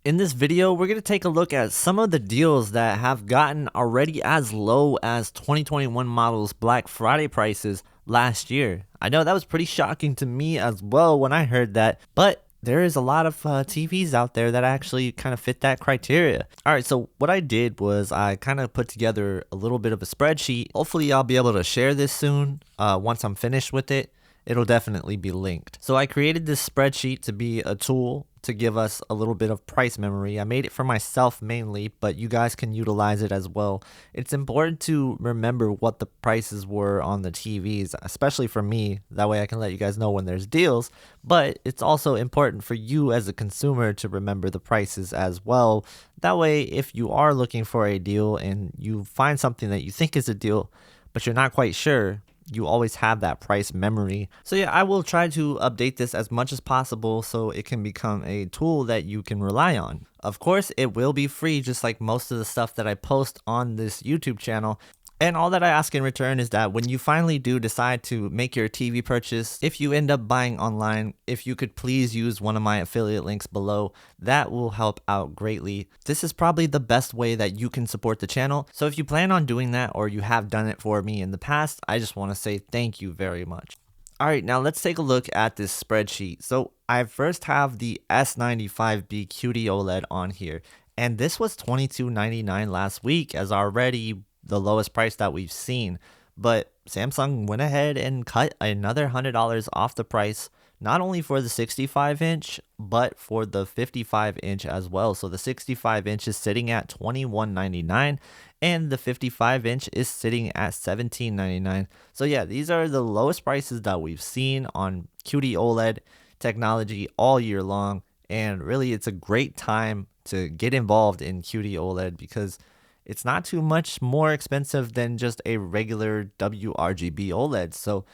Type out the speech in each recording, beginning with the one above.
In this video, we're going to take a look at some of the deals that have gotten already as low as 2021 models Black Friday prices last year. I know that was pretty shocking to me as well when I heard that, but there is a lot of TVs out there that actually kind of fit that criteria. All right, so what I did was I kind of put together a little bit of a spreadsheet. Hopefully I'll be able to share this soon once I'm finished with it. It'll definitely be linked. So I created this spreadsheet to be a tool to give us a little bit of price memory. I made it for myself mainly, but you guys can utilize it as well. It's important to remember what the prices were on the TVs, especially for me. That way I can let you guys know when there's deals, but it's also important for you as a consumer to remember the prices as well. That way, if you are looking for a deal and you find something that you think is a deal, but you're not quite sure, you always have that price memory. So yeah, I will try to update this as much as possible so it can become a tool that you can rely on. Of course, it will be free, just like most of the stuff that I post on this YouTube channel. And all that I ask in return is that when you finally do decide to make your TV purchase, if you end up buying online, if you could please use one of my affiliate links below, that will help out greatly. This is probably the best way that you can support the channel. So if you plan on doing that or you have done it for me in the past, I just want to say thank you very much. All right, now let's take a look at this spreadsheet. So I first have the S95B QD-OLED on here, and this was $22.99 last week as already the lowest price that we've seen, but Samsung went ahead and cut another $100 off the price, not only for the 65-inch, but for the 55-inch as well. So the 65-inch is sitting at $21.99 and the 55-inch is sitting at $17.99. So yeah, these are the lowest prices that we've seen on QD-OLED technology all year long, and really it's a great time to get involved in QD-OLED because it's not too much more expensive than just a regular WRGB OLED. So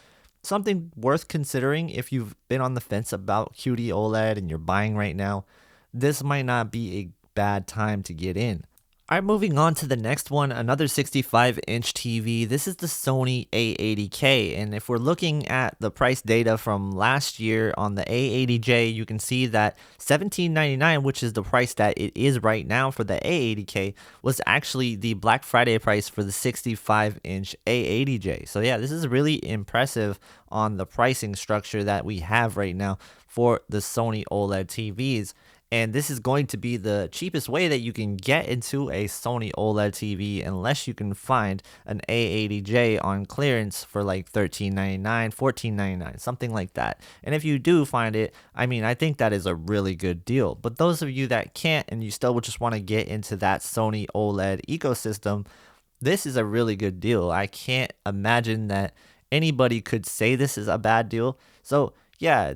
something worth considering if you've been on the fence about QD-OLED and you're buying right now. This might not be a bad time to get in. All right, moving on to the next one, another 65-inch TV. This is the Sony A80K, and if we're looking at the price data from last year on the A80J, you can see that $17.99, which is the price that it is right now for the A80K, was actually the Black Friday price for the 65-inch A80J. So yeah, this is really impressive on the pricing structure that we have right now for the Sony OLED TVs. And this is going to be the cheapest way that you can get into a Sony OLED TV unless you can find an A80J on clearance for like $13.99, $14.99, something like that. And if you do find it, I mean, I think that is a really good deal. But those of you that can't and you still just want to get into that Sony OLED ecosystem, this is a really good deal. I can't imagine that anybody could say this is a bad deal. So yeah,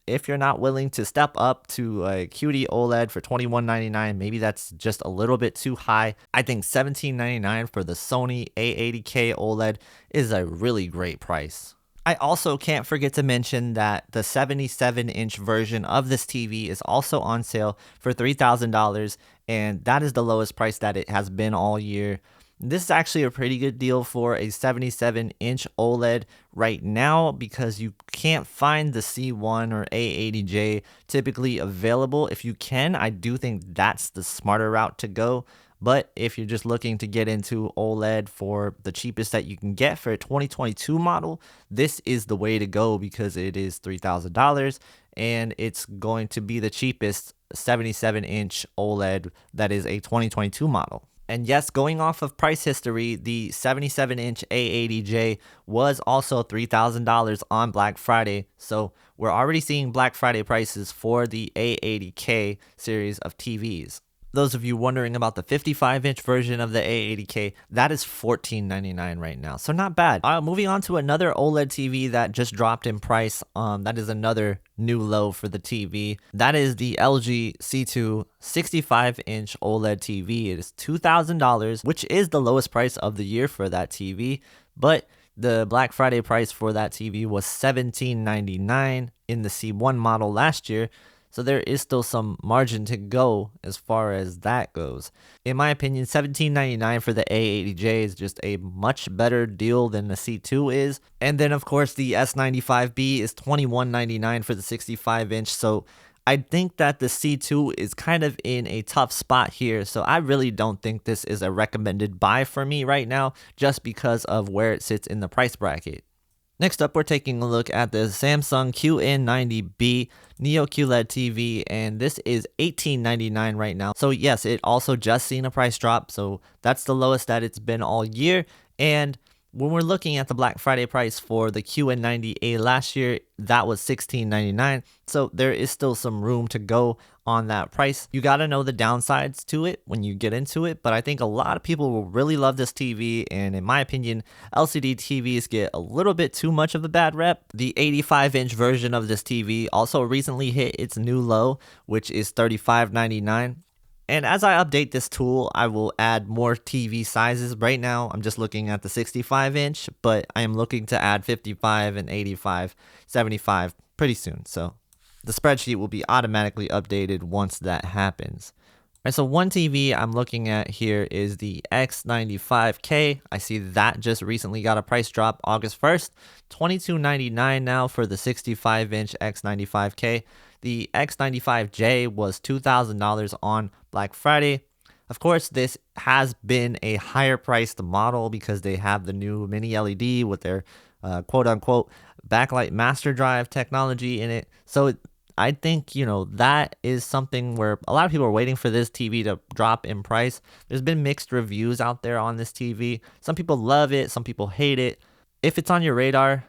if you're not willing to step up to a QD-OLED for $21.99, maybe that's just a little bit too high. I think $17.99 for the Sony A80K OLED is a really great price. I also can't forget to mention that the 77-inch version of this TV is also on sale for $3,000, and that is the lowest price that it has been all year. This is actually a pretty good deal for a 77-inch OLED right now because you can't find the C1 or A80J typically available. If you can, I do think that's the smarter route to go. But if you're just looking to get into OLED for the cheapest that you can get for a 2022 model, this is the way to go because it is $3,000 and it's going to be the cheapest 77-inch OLED that is a 2022 model. And yes, going off of price history, the 77-inch A80J was also $3,000 on Black Friday. So we're already seeing Black Friday prices for the A80K series of TVs. Those of you wondering about the 55-inch version of the A80K, that is $14.99 right now. So not bad. Moving on to another OLED TV that just dropped in price. That is another new low for the TV. That is the LG C2 65-inch OLED TV. It is $2,000, which is the lowest price of the year for that TV. But the Black Friday price for that TV was $17.99 in the C1 model last year. So there is still some margin to go as far as that goes. In my opinion, $17.99 for the A80J is just a much better deal than the C2 is. And then of course the S95B is $21.99 for the 65-inch. So I think that the C2 is kind of in a tough spot here, so I really don't think this is a recommended buy for me right now, just because of where it sits in the price bracket. Next up, we're taking a look at the Samsung QN90B Neo QLED TV, and this is $18.99 right now. So yes, it also just seen a price drop, so that's the lowest that it's been all year. And when we're looking at the Black Friday price for the QN90A last year, that was $16.99. So there is still some room to go on that price. You got to know the downsides to it when you get into it, but I think a lot of people will really love this TV, and in my opinion, LCD TVs get a little bit too much of a bad rep. The 85-inch version of this TV also recently hit its new low, which is $35.99. And as I update this tool, I will add more TV sizes. Right now, I'm just looking at the 65-inch, but I am looking to add 55 and 85, 75 pretty soon. So the spreadsheet will be automatically updated once that happens. All right, so one TV I'm looking at here is the X95K. I see that just recently got a price drop August 1st, $22.99 now for the 65-inch X95K. The X95J was $2,000 on Black Friday. Of course, this has been a higher priced model because they have the new mini LED with their quote-unquote backlight master drive technology in it. So I think, that is something where a lot of people are waiting for this TV to drop in price. There's been mixed reviews out there on this TV. Some people love it, some people hate it. If it's on your radar,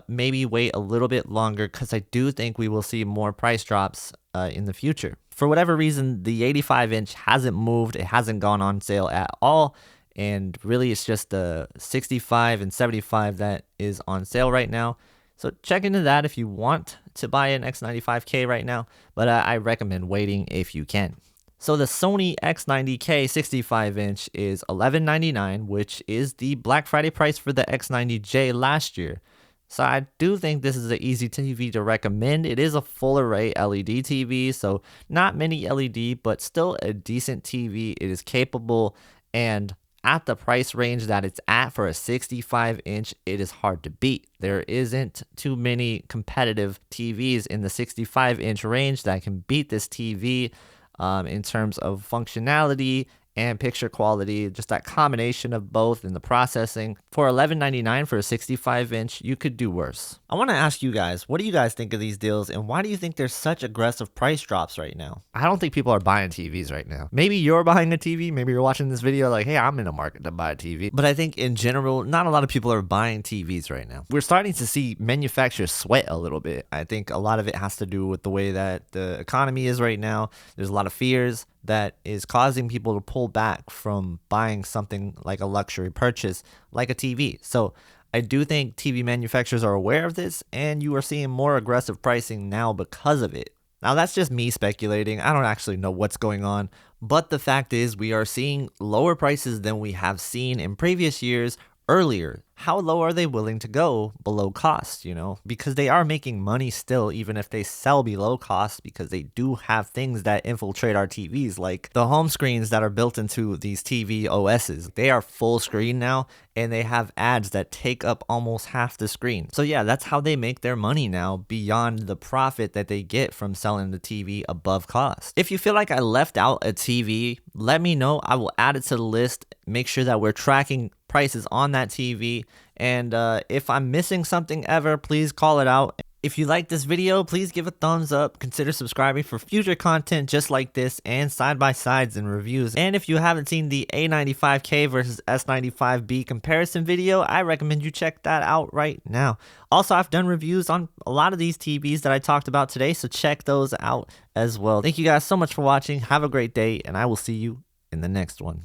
maybe wait a little bit longer, because I do think we will see more price drops in the future. For whatever reason, the 85-inch hasn't moved. It hasn't gone on sale at all. And really, it's just the 65 and 75 that is on sale right now. So check into that if you want to buy an X95K right now, but I recommend waiting if you can. So the Sony X90K 65-inch is $11.99, which is the Black Friday price for the X90J last year. So I do think this is an easy TV to recommend. It is a full array LED TV, so not many LED, but still a decent TV. It is capable, and at the price range that it's at for a 65-inch, it is hard to beat. There isn't too many competitive TVs in the 65-inch range that can beat this TV in terms of functionality and picture quality, just that combination of both in the processing. For $11.99 for a 65-inch, you could do worse. I want to ask you guys, what do you guys think of these deals, and why do you think there's such aggressive price drops right now? I don't think people are buying TVs right now. Maybe you're buying a TV, maybe you're watching this video like, hey, I'm in a market to buy a TV. But I think in general, not a lot of people are buying TVs right now. We're starting to see manufacturers sweat a little bit. I think a lot of it has to do with the way that the economy is right now. There's a lot of fears that is causing people to pull back from buying something like a luxury purchase like a TV. So I do think TV manufacturers are aware of this, and you are seeing more aggressive pricing now because of it. Now, that's just me speculating. I don't actually know what's going on, but the fact is we are seeing lower prices than we have seen in previous years earlier. How low are they willing to go below cost, because they are making money still, even if they sell below cost, because they do have things that infiltrate our TVs, like the home screens that are built into these TV OSs. They are full screen now, and they have ads that take up almost half the screen. So yeah, that's how they make their money now, beyond the profit that they get from selling the TV above cost. If you feel like I left out a TV, let me know. I will add it to the list, make sure that we're tracking prices on that TV, and if I'm missing something ever, please call it out. If you like this video, please give a thumbs up, consider subscribing for future content just like this, and side-by-sides and reviews. And if you haven't seen the A95K versus S95B comparison video, I recommend you check that out right now. Also, I've done reviews on a lot of these TVs that I talked about today, so check those out as well. Thank you guys so much for watching. Have a great day, and I will see you in the next one.